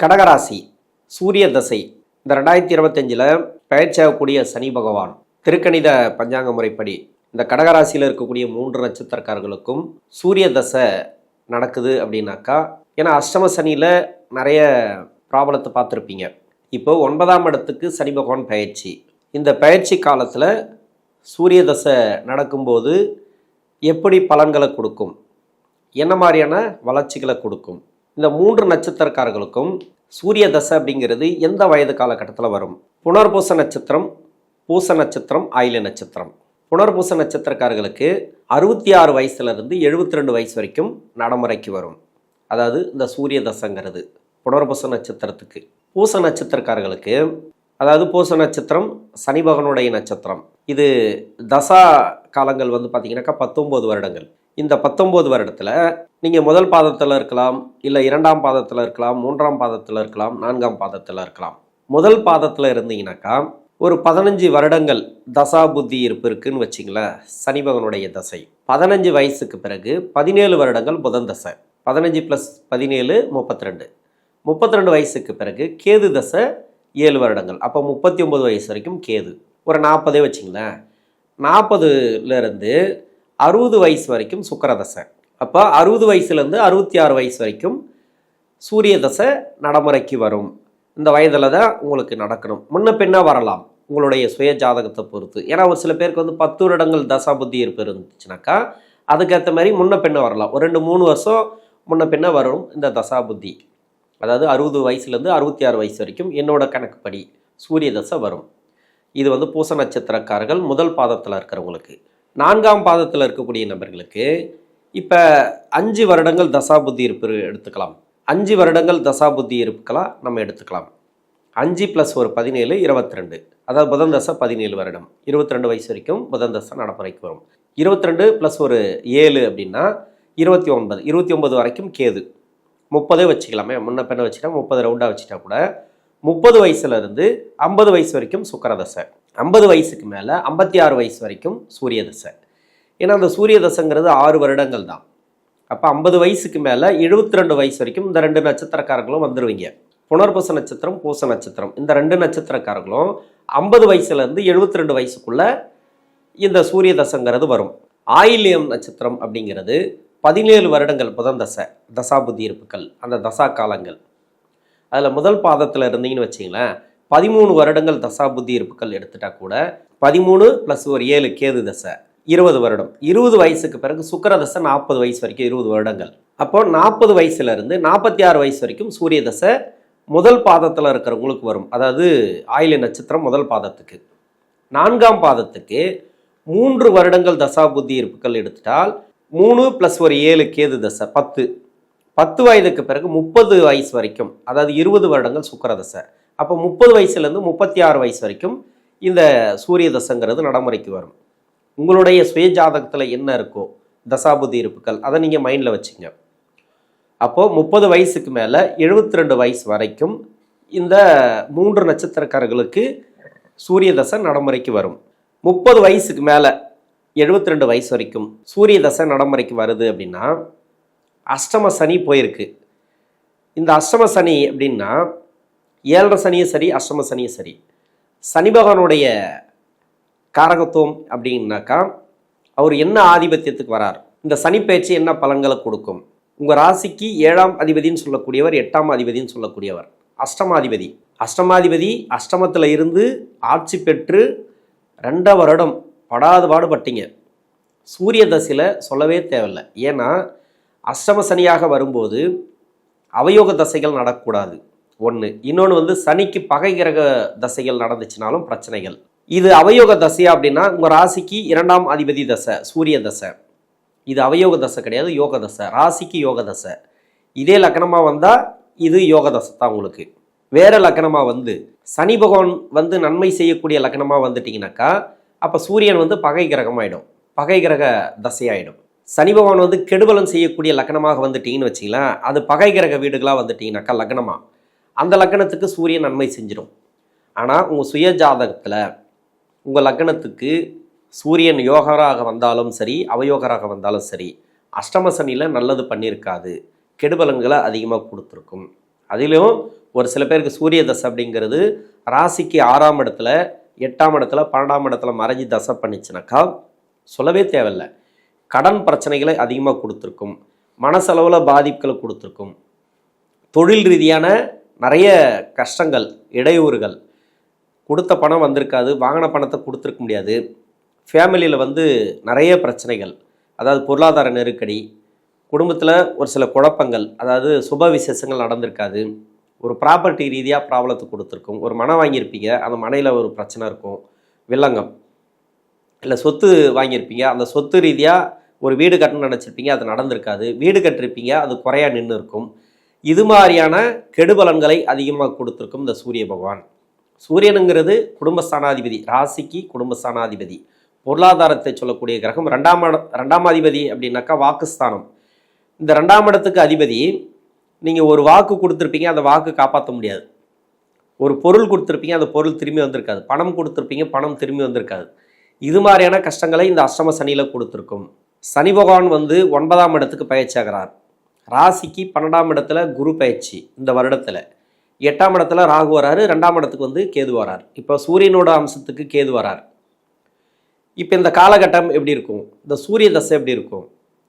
கடகராசி சூரிய தசை இந்த 2025 பயிற்சியாகக்கூடிய சனி பகவான் திருக்கணித பஞ்சாங்க முறைப்படி இந்த கடகராசியில் இருக்கக்கூடிய 3 நட்சத்திரக்காரர்களுக்கும் சூரிய தசை நடக்குது அப்படின்னாக்கா, ஏன்னா அஷ்டம சனியில் நிறைய ப்ராப்ளத்தை பார்த்துருப்பீங்க. இப்போ 9ஆம் இடத்துக்கு சனி பகவான் பயிற்சி. இந்த பயிற்சி காலத்தில் சூரிய தசை நடக்கும்போது எப்படி பலன்களை கொடுக்கும், என்ன மாதிரியான வளர்ச்சிகளை கொடுக்கும், இந்த 3 நட்சத்திரக்காரர்களுக்கும் சூரிய தசை அப்படிங்கிறது எந்த வயது காலகட்டத்தில் வரும்? புனர்பூச நட்சத்திரம், பூச நட்சத்திரம், ஆயில்ய நட்சத்திரம். புனர்பூச நட்சத்திரக்காரர்களுக்கு 66 வயசுலேருந்து 72 வயசு வரைக்கும் நடைமுறைக்கு வரும். அதாவது இந்த சூரிய தசைங்கிறது புனர்பூச நட்சத்திரத்துக்கு. பூச நட்சத்திரக்காரர்களுக்கு, அதாவது பூச நட்சத்திரம் சனி பகவானுடைய நட்சத்திரம். இது தசா காலங்கள் பார்த்தீங்கன்னாக்கா 19 வருடங்கள். இந்த 19 வருடத்தில் நீங்கள் முதல் பாதத்தில் இருக்கலாம், இல்லை 2ஆம் பாதத்தில் இருக்கலாம், 3ஆம் பாதத்தில் இருக்கலாம், 4ஆம் பாதத்தில் இருக்கலாம். முதல் பாதத்தில் இருந்தீங்கன்னாக்கா ஒரு 15 வருடங்கள் தசா புத்தி இருப்பு இருக்குன்னு வச்சிங்களேன். சனி பகவானுடைய தசை 15 வயசுக்கு பிறகு 17 வருடங்கள் புதன் தசை. 15 + 17 32. 32 வயசுக்கு பிறகு கேது தசை 7 வருடங்கள். அப்போ 39 வயசு வரைக்கும் கேது. ஒரு 40 வச்சிங்களேன். 40லேருந்து 60 வயசு வரைக்கும் சுக்கிர தசை. அப்போ 60 வயசுலேருந்து 66 வயசு வரைக்கும் சூரிய தசை நடைமுறைக்கு வரும். இந்த வயதில் தான் உங்களுக்கு நடக்கணும். முன்ன பின்னா வரலாம் உங்களுடைய சுய ஜாதகத்தை பொறுத்து. ஏன்னா ஒரு சில பேருக்கு 10 வருடங்கள் தசா புத்தி இருப்பு இருந்துச்சுனாக்கா அதுக்கேற்ற மாதிரி முன்ன பின்ன வரலாம். ஒரு 2-3 வருஷம் முன்ன பின்ன வரும் இந்த தசா புத்தி. அதாவது 60 வயசுலேருந்து 66 வயசு வரைக்கும் என்னோட கணக்குப்படி சூரிய தசை வரும். இது பூச நட்சத்திரக்காரர்கள் முதல் பாதத்தில் இருக்கிறவங்களுக்கு. 4ஆம் பாதத்தில் இருக்கக்கூடிய நபர்களுக்கு இப்போ 5 வருடங்கள் தசா புத்தி இருப்பு எடுத்துக்கலாம். 5 வருடங்கள் தசா புத்தி இருப்புக்கெல்லாம் நம்ம எடுத்துக்கலாம். 5 + 1 17 22. அதாவது புதன் தசை 17 வருடம். 22 வயசு வரைக்கும் புதன் தசை நடைமுறைக்கு வரும். 22 + 1 7 அப்படின்னா 29. 29 வரைக்கும் கேது. 30 வச்சுக்கலாமே, முன்ன பின்ன வச்சுட்டா 30 ரவுண்டாக வச்சுட்டா கூட 30 வயசுலேருந்து 50 வயசு வரைக்கும் சுக்கிர தசை. 50 வயசுக்கு மேலே 56 வயசு வரைக்கும் சூரிய தசை. ஏன்னா அந்த சூரிய தசைங்கிறது 6 வருடங்கள் தான். அப்போ 50 வயசுக்கு மேலே 72 வயசு வரைக்கும் இந்த 2 நட்சத்திரக்காரர்களும் வந்துடுவீங்க. புனர்பூச நட்சத்திரம், பூச நட்சத்திரம், இந்த 2 நட்சத்திரக்காரர்களும் 50 வயசுலேருந்து 72 வயசுக்குள்ள இந்த சூரிய தசைங்கிறது வரும். ஆயில்யம் நட்சத்திரம் அப்படிங்கிறது 17 வருடங்கள் புதன் தசை, தசா புத்தி இருப்புகள், அந்த தசா காலங்கள். அதில் முதல் பாதத்தில் இருந்தீங்கன்னு வச்சிங்களேன், 13 வருடங்கள் தசா புத்தி இருப்புகள் எடுத்துட்டா கூட 13 + 1 7 கேது தசை 20 வருடம். 20 வயசுக்கு பிறகு சுக்கிர தசை 40 வயசு வரைக்கும் 20 வருடங்கள். அப்போ 40 வயசுலேருந்து 46 வயசு வரைக்கும் சூரிய தசை முதல் பாதத்தில் இருக்கிறவங்களுக்கு வரும். அதாவது ஆயில்ய நட்சத்திரம் முதல் பாதத்துக்கு. 4ஆம் பாதத்துக்கு 3 வருடங்கள் தசா புத்தி இருப்புகள் எடுத்துட்டால் 3 + 1 7 கேது தசை 10. 10 வயதுக்கு பிறகு 30 வயசு வரைக்கும், அதாவது 20 வருடங்கள் சுக்கிர தசை. அப்போ 30 வயசுலேருந்து 36 வயசு வரைக்கும் இந்த சூரிய தசைங்கிறது நடைமுறைக்கு வரும். உங்களுடைய சுய ஜாதகத்தில் என்ன இருக்கோ தசாபுத்தி இருப்புகள் அதை நீங்கள் மைண்டில் வச்சுங்க. அப்போது 30 வயசுக்கு மேலே 72 வயசு வரைக்கும் இந்த 3 நட்சத்திரக்காரர்களுக்கு சூரிய தசை நடைமுறைக்கு வரும். 30 வயசுக்கு மேலே 72 வயசு வரைக்கும் சூரிய தசை நடைமுறைக்கு வருது அப்படின்னா அஷ்டம சனி போயிருக்கு. இந்த அஷ்டம சனி அப்படின்னா 7.5 சனியும் சரி, அஷ்டம சனியும் சரி, சனி பகவானுடைய காரகத்துவம் அப்படின்னாக்கா அவர் என்ன ஆதிபத்தியத்துக்கு வரார், இந்த சனி பயிற்சி என்ன பலன்களை கொடுக்கும். உங்கள் ராசிக்கு 7ஆம் அதிபதினு சொல்லக்கூடியவர், 8ஆம் அதிபதினு சொல்லக்கூடியவர் அஷ்டமாதிபதி. அஷ்டமாதிபதி அஷ்டமத்தில் இருந்து ஆட்சி பெற்று 2 வருடம் படாத பாடுபட்டீங்க. சூரிய தசையில் சொல்லவே தேவையில்லை. ஏன்னா அஷ்டம சனியாக வரும்போது அவயோக தசைகள் நடக்கக்கூடாது. ஒன்று. இன்னொன்று சனிக்கு பகை கிரக தசைகள் நடந்துச்சுனாலும் பிரச்சனைகள். இது அவயோக தசையா அப்படின்னா உங்கள் ராசிக்கு 2ஆம் அதிபதி தசை சூரிய தசை. இது அவயோக தசை கிடையாது, யோக தசை. ராசிக்கு யோக தசை. இதே லக்கணமாக வந்தால் இது யோக தசை தான் உங்களுக்கு. வேற லக்கணமாக சனி பகவான் நன்மை செய்யக்கூடிய லக்கணமாக வந்துட்டிங்கனாக்கா அப்போ சூரியன் பகை கிரகமாயிடும், பகை கிரக தசையாயிடும். சனி பகவான் கெடுபலம் செய்யக்கூடிய லக்கணமாக வந்துட்டீங்கன்னு வச்சிங்களேன், அது பகை கிரக வீடுகளாக வந்துட்டீங்கனாக்கா லக்னமாக அந்த லக்னத்துக்கு சூரியன் நன்மை செஞ்சிடும். ஆனால் உங்கள் சுய ஜாதகத்தில் உங்கள் லக்னத்துக்கு சூரியன் யோகராக வந்தாலும் சரி, அவயோகராக வந்தாலும் சரி, அஷ்டம சனியில் நல்லது பண்ணியிருக்காது, கெடுபலன்களை அதிகமாக கொடுத்துருக்கும். அதிலும் ஒரு சில பேருக்கு சூரிய தசை அப்படிங்கிறது ராசிக்கு 6ஆம் இடத்துல 8ஆம் இடத்துல 12ஆம் இடத்துல மறைஞ்சி தசை பண்ணிச்சுனாக்கா சொல்லவே தேவையில்லை. கடன் பிரச்சனைகளை அதிகமாக கொடுத்துருக்கும், மனசளவில் பாதிப்புகளை கொடுத்துருக்கும், தொழில் ரீதியான நிறைய கஷ்டங்கள், இடையூறுகள், கொடுத்த பணம் வந்திருக்காது, வாங்கின பணத்தை கொடுத்துருக்க முடியாது, ஃபேமிலியில் நிறைய பிரச்சனைகள், அதாவது பொருளாதார நெருக்கடி, குடும்பத்தில் ஒரு சில குழப்பங்கள், அதாவது சுப விசேஷங்கள் நடந்திருக்காது, ஒரு ப்ராப்பர்ட்டி ரீதியாக ப்ராப்ளத்தை கொடுத்துருக்கும், ஒரு மனம் வாங்கியிருப்பீங்க, அந்த மனையில் ஒரு பிரச்சனை இருக்கும், வில்லங்கம், இல்லை சொத்து வாங்கியிருப்பீங்க, அந்த சொத்து ரீதியாக ஒரு வீடு கட்டணும்னு நினச்சிருப்பீங்க, அது நடந்திருக்காது, வீடு கட்டிருப்பீங்க, அது குறையாக நின்று இருக்கும். இது மாதிரியான கெடுபலன்களை அதிகமாக கொடுத்துருக்கும் இந்த சூரிய பகவான். சூரியனுங்கிறது குடும்பஸ்தானாதிபதி, ராசிக்கு குடும்பஸ்தானாதிபதி, பொருளாதாரத்தை சொல்லக்கூடிய கிரகம். ரெண்டாம் அதிபதி அப்படின்னாக்கா வாக்குஸ்தானம். இந்த 2ஆம் இடத்துக்கு அதிபதி. நீங்கள் ஒரு வாக்கு கொடுத்துருப்பீங்க, அந்த வாக்கு காப்பாற்ற முடியாது. ஒரு பொருள் கொடுத்துருப்பீங்க, அந்த பொருள் திரும்பி வந்திருக்காது. பணம் கொடுத்துருப்பீங்க, பணம் திரும்பி வந்திருக்காது. இது மாதிரியான கஷ்டங்களை இந்த அஷ்டம சனியில் கொடுத்துருக்கும். சனி பகவான் 9ஆம் இடத்துக்கு பயிற்சியாகிறார். ராசிக்கு 12ஆம் இடத்துல குரு பயிற்சி இந்த வருடத்தில். 8ஆம் இடத்துல ராகு வராரு, 2ஆம் இடத்துக்கு கேது வரார். இப்போ சூரியனோட அம்சத்துக்கு கேது வரார். இப்போ இந்த காலகட்டம் எப்படி இருக்கும், இந்த சூரிய தசை எப்படி இருக்கும்,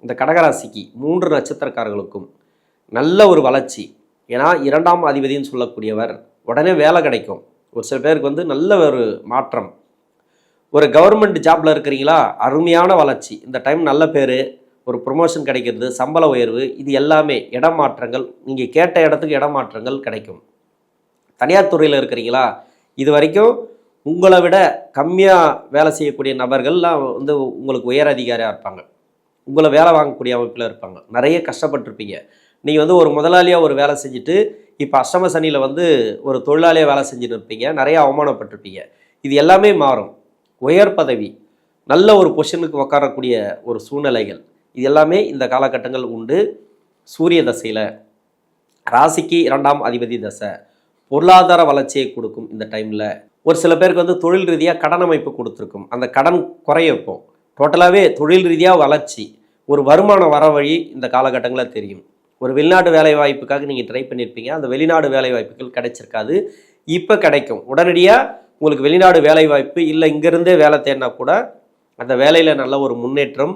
இந்த கடகராசிக்கு 3 நட்சத்திரக்காரர்களுக்கும் நல்ல ஒரு வளர்ச்சி. ஏன்னா 2ஆம் அதிபதினு சொல்லக்கூடியவர், உடனே வேலை கிடைக்கும். ஒரு சில பேருக்கு நல்ல ஒரு மாற்றம். ஒரு கவர்மெண்ட் ஜாப்ல இருக்கிறீங்களா, அருமையான வளர்ச்சி. இந்த டைம் நல்ல பேர், ஒரு ப்ரொமோஷன் கிடைக்கிறது, சம்பள உயர்வு, இது எல்லாமே இடமாற்றங்கள், நீங்கள் கேட்ட இடத்துக்கு இடமாற்றங்கள் கிடைக்கும். தனியார் துறையில் இருக்கிறீங்களா, இது வரைக்கும் உங்களை விட கம்மியாக வேலை செய்யக்கூடிய நபர்கள்லாம் உங்களுக்கு உயர் அதிகாரியாக இருப்பாங்க, உங்களை வேலை வாங்கக்கூடிய அமைப்பில் இருப்பாங்க. நிறைய கஷ்டப்பட்டிருப்பீங்க. நீங்கள் ஒரு முதலாளியாக ஒரு வேலை செஞ்சுட்டு இப்போ அஷ்டம சனியில் ஒரு தொழிலாளியாக வேலை செஞ்சுட்டு இருப்பீங்க, நிறைய அவமானப்பட்டிருப்பீங்க. இது எல்லாமே மாறும். உயர் பதவி, நல்ல ஒரு பொசிஷனுக்கு உட்காரக்கூடிய ஒரு சூழ்நிலைகள், இது எல்லாமே இந்த காலகட்டங்கள் உண்டு. சூரிய தசையில் ராசிக்கு 2ஆம் அதிபதி தசை பொருளாதார வளர்ச்சியை கொடுக்கும். இந்த டைமில் ஒரு சில பேருக்கு தொழில் ரீதியாக கடன் அமைப்பு கொடுத்துருக்கும், அந்த கடன் குறையப்போ டோட்டலாகவே தொழில் ரீதியாக வளர்ச்சி, ஒரு வருமானம் வர வழி இந்த காலகட்டங்களில் தெரியும். ஒரு வெளிநாடு வேலை வாய்ப்புக்காக நீங்கள் ட்ரை பண்ணியிருப்பீங்க, அந்த வெளிநாடு வேலை வாய்ப்புகள் கிடைச்சிருக்காது, இப்போ கிடைக்கும். உடனடியாக உங்களுக்கு வெளிநாடு வேலை வாய்ப்பு இல்லை, இங்கேருந்தே வேலை தேடினா கூட அந்த வேலையில் நல்ல ஒரு முன்னேற்றம்.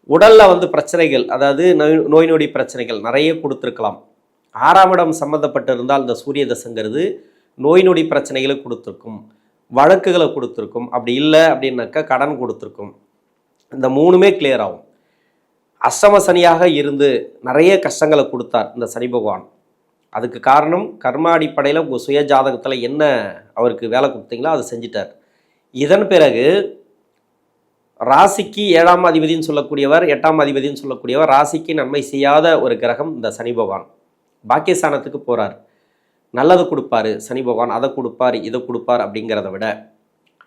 உடலில் பிரச்சனைகள், அதாவது நோய் நொடி பிரச்சனைகள் நிறைய கொடுத்துருக்கலாம். 6ஆம் இடம் சம்மந்தப்பட்டு இருந்தால் இந்த சூரிய தசைங்கிறது நோய் நொடி பிரச்சனைகளை கொடுத்துருக்கும், வழக்குகளை கொடுத்துருக்கும். அப்படி இல்லை அப்படின்னாக்கா கடன் கொடுத்துருக்கும். இந்த 3மே கிளியர் ஆகும். அஷ்டம சனியாக இருந்து நிறைய கஷ்டங்களை கொடுத்தார் இந்த சனி பகவான். அதுக்கு காரணம் கர்ம அடிப்படையில் உங்கள் சுய ஜாதகத்தில் என்ன அவருக்கு வேலை கொடுத்தீங்களோ அதை செஞ்சிட்டார். இதன் பிறகு ராசிக்கு 7ஆம் அதிபதினு சொல்லக்கூடியவர், 8ஆம் அதிபதினு சொல்லக்கூடியவர், ராசிக்கு நன்மை செய்யாத ஒரு கிரகம் இந்த சனி பகவான். பாக்கியஸ்தானத்துக்கு போகிறார். நல்லது கொடுப்பாரு சனி பகவான், அதை கொடுப்பார் இதை கொடுப்பார் அப்படிங்கிறத விட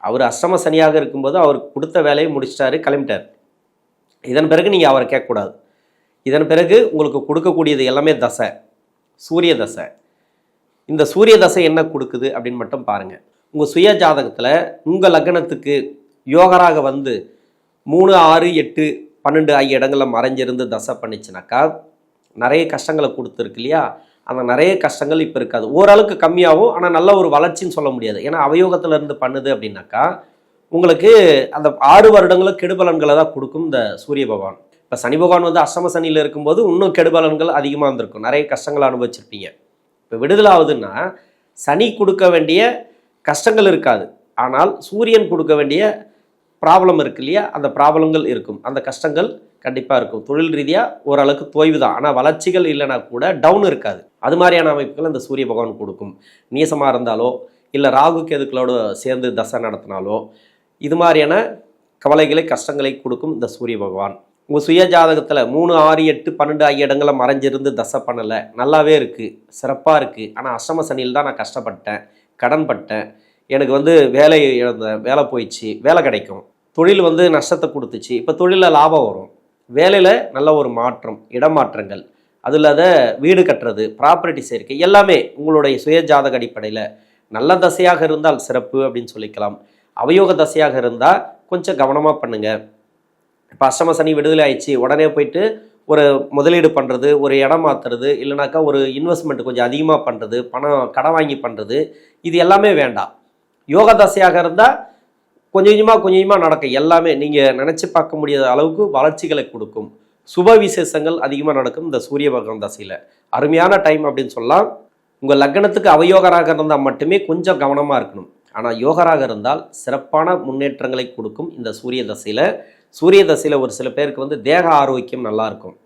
அவர் அஷ்டம சனியாக இருக்கும்போது அவருக்கு கொடுத்த வேலையை முடிச்சிட்டாரு, கிளம்பிட்டார். இதன் பிறகு நீங்கள் அவரை கேட்கக்கூடாது. இதன் பிறகு உங்களுக்கு கொடுக்கக்கூடியது எல்லாமே தசை, சூரிய தசை. இந்த சூரிய தசை என்ன கொடுக்குது அப்படின்னு மட்டும் பாருங்கள். உங்கள் சுய ஜாதகத்தில் உங்கள் லக்னத்துக்கு யோகராக 3, 6, 8, 12 ஆகிய இடங்களில் மறைஞ்சிருந்து தசை பண்ணிச்சுனாக்கா நிறைய கஷ்டங்களை கொடுத்துருக்கு இல்லையா, அந்த நிறைய கஷ்டங்கள் இப்போ இருக்காது. ஓரளவுக்கு கம்மியாகும், ஆனால் நல்ல ஒரு வளர்ச்சின்னு சொல்ல முடியாது. ஏன்னா அவயோகத்தில் இருந்து பண்ணுது அப்படின்னாக்கா உங்களுக்கு அந்த 6 வருடங்களும் கெடுபலன்களை தான் கொடுக்கும் இந்த சூரிய பகவான். இப்போ சனி பகவான் அஷ்டம சனியில் இருக்கும்போது இன்னும் கெடுபலன்கள் அதிகமாக இருந்திருக்கும், நிறைய கஷ்டங்களை அனுபவிச்சிருப்பீங்க. இப்போ விடுதலை ஆகுதுன்னா சனி கொடுக்க வேண்டிய கஷ்டங்கள் இருக்காது, ஆனால் சூரியன் கொடுக்க வேண்டிய ப்ராப்ளம் இருக்கு இல்லையா, அந்த ப்ராப்ளங்கள் இருக்கும், அந்த கஷ்டங்கள் கண்டிப்பாக இருக்கும். தொழில் ரீதியாக ஓரளவுக்கு தொய்வு தான், ஆனால் வளர்ச்சிகள் இல்லைனா கூட டவுன் இருக்காது. அது மாதிரியான அமைப்புகள் இந்த சூரிய பகவான் கொடுக்கும். நீசமாக இருந்தாலோ இல்லை ராகு கேதுக்களோடு சேர்ந்து தசை நடத்தினாலோ இது மாதிரியான கவலைகளை கஷ்டங்களை கொடுக்கும் இந்த சூரிய பகவான். உங்கள் சுய ஜாதகத்தில் 3, 6, 8, 12 ஆகிய இடங்களில் மறைஞ்சிருந்து தசை பண்ணலை, நல்லாவே இருக்குது, சிறப்பாக இருக்குது. ஆனால் அஷ்டம சனியில் தான் நான் கஷ்டப்பட்டேன், கடன் பட்டேன், எனக்கு வேலை இழந்தேன், வேலை போயிடுச்சு, வேலை கிடைக்கும், தொழில் நஷ்டத்தை கொடுத்துச்சு, இப்போ தொழிலில் லாபம் வரும், வேலையில் நல்ல ஒரு மாற்றம், இடமாற்றங்கள், அது இல்லாத வீடு கட்டுறது, ப்ராப்பர்ட்டி சேர்க்கை, எல்லாமே உங்களுடைய சுய ஜாதக அடிப்படையில் நல்ல தசையாக இருந்தால் சிறப்பு அப்படின்னு சொல்லிக்கலாம். அவயோக தசையாக இருந்தால் கொஞ்சம் கவனமாக பண்ணுங்கள். இப்போ அஷ்டம சனி விடுதலை ஆயிடுச்சு, உடனே போயிட்டு ஒரு முதலீடு பண்ணுறது, ஒரு இடம் மாற்றுறது, இல்லைனாக்கா ஒரு இன்வெஸ்ட்மெண்ட் கொஞ்சம் அதிகமாக பண்ணுறது, பணம் கடன் வாங்கி பண்ணுறது, இது எல்லாமே வேண்டாம். யோக தசையாக இருந்தால் கொஞ்சம் கொஞ்சமாக நடக்கும். எல்லாமே நீங்கள் நினச்சி பார்க்க முடியாத அளவுக்கு வளர்ச்சிகளை கொடுக்கும். சுப விசேஷங்கள் அதிகமாக நடக்கும் இந்த சூரிய பகவான் தசையில். அருமையான டைம் அப்படின்னு சொல்லலாம். உங்கள் லக்னத்துக்கு அவயோகராக இருந்தால் மட்டுமே கொஞ்சம் கவனமாக இருக்கணும். ஆனால் யோகராக இருந்தால் சிறப்பான முன்னேற்றங்களை கொடுக்கும் இந்த சூரிய தசையில். சூரிய தசையில் ஒரு சில பேருக்கு வந்து தேக ஆரோக்கியம் நல்லாயிருக்கும்.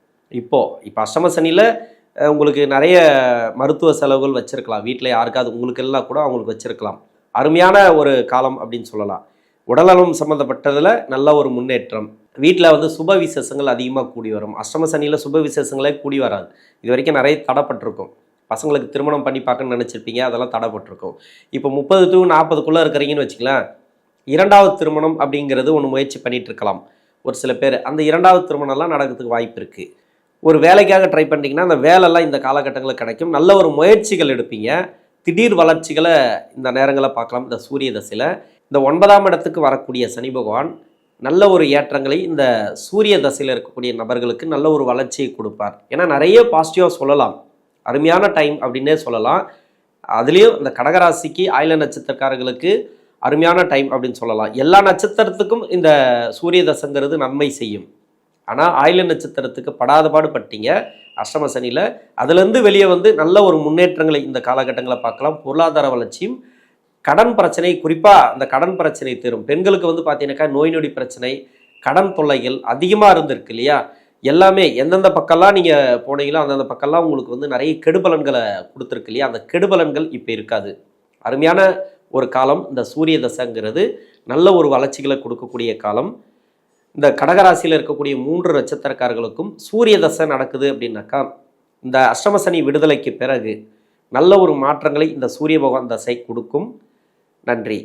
இப்போ அஷ்டம சனியில் உங்களுக்கு நிறைய மருத்துவ செலவுகள் வச்சுருக்கலாம். வீட்டில் யாருக்காவது உங்களுக்கு எல்லாம் கூட அவங்களுக்கு வச்சுருக்கலாம். அருமையான ஒரு காலம் அப்படின்னு சொல்லலாம். உடல்நலம் சம்மந்தப்பட்டதில் நல்ல ஒரு முன்னேற்றம். வீட்டில் வந்து சுப விசேஷங்கள் அதிகமாக கூடி வரும். அஷ்டம சனியில் சுப விசேஷங்களே கூடி வராது. இது வரைக்கும் நிறைய தடைப்பட்டிருக்கும். பசங்களுக்கு திருமணம் பண்ணி பார்க்கணும்னு நினச்சிருப்பீங்க, அதெல்லாம் தடைப்பட்டிருக்கும். இப்போ 30 to 40 இருக்கிறீங்கன்னு வச்சுக்கலாம். 2வது திருமணம் அப்படிங்கிறது ஒன்று முயற்சி பண்ணிகிட்டு இருக்கலாம் ஒரு சில பேர். அந்த 2வது திருமணம்லாம் நடக்கிறதுக்கு வாய்ப்பு இருக்குது. ஒரு வேலைக்காக ட்ரை பண்ணிட்டீங்கன்னா அந்த வேலைலாம் இந்த காலகட்டங்களில் கிடைக்கும். நல்ல ஒரு முயற்சிகள் எடுப்பீங்க. திடீர் வளர்ச்சிகளை இந்த நேரங்களை பார்க்கலாம். இந்த சூரிய தசையில் இந்த 9ஆம் இடத்துக்கு வரக்கூடிய சனி பகவான் நல்ல ஒரு ஏற்றங்களை இந்த சூரிய தசையில் இருக்கக்கூடிய நபர்களுக்கு நல்ல ஒரு வளர்ச்சியை கொடுப்பார். ஏன்னா நிறைய பாசிட்டிவாக சொல்லலாம். அருமையான டைம் அப்படின்னே சொல்லலாம். அதுலேயும் இந்த கடகராசிக்கு ஆயில நட்சத்திரக்காரர்களுக்கு அருமையான டைம் அப்படின்னு சொல்லலாம். எல்லா நட்சத்திரத்துக்கும் இந்த சூரிய தசைங்கிறது நன்மை செய்யும். ஆனால் ஆயில நட்சத்திரத்துக்கு படாத பாடுபட்டீங்க அஷ்டம சனியில். அதுலேருந்து வெளியே வந்து நல்ல ஒரு முன்னேற்றங்களை இந்த காலகட்டங்களை பார்க்கலாம். பொருளாதார வளர்ச்சியும், கடன் பிரச்சனை, குறிப்பாக அந்த கடன் பிரச்சனை தீரும். பெண்களுக்கு வந்து பார்த்தீங்கன்னாக்கா நோய் நொடி பிரச்சனை, கடன் தொல்லைகள் அதிகமாக இருந்திருக்கு இல்லையா? எல்லாமே எந்தெந்த பக்கம்லாம் நீங்கள் போனீங்களோ அந்தந்த பக்கம்லாம் உங்களுக்கு வந்து நிறைய கெடுபலன்களை கொடுத்துருக்கு இல்லையா? அந்த கெடுபலன்கள் இப்போ இருக்காது. அருமையான ஒரு காலம் இந்த சூரிய தசைங்கிறது. நல்ல ஒரு வளர்ச்சிகளை கொடுக்கக்கூடிய காலம். இந்த கடகராசியில் இருக்கக்கூடிய 3 நட்சத்திரக்காரர்களுக்கும் சூரிய தசை நடக்குது அப்படின்னாக்கா இந்த அஷ்டம சனி விடுதலைக்கு பிறகு நல்ல ஒரு மாற்றங்களை இந்த சூரிய பகவான் தசை கொடுக்கும். நன்றி.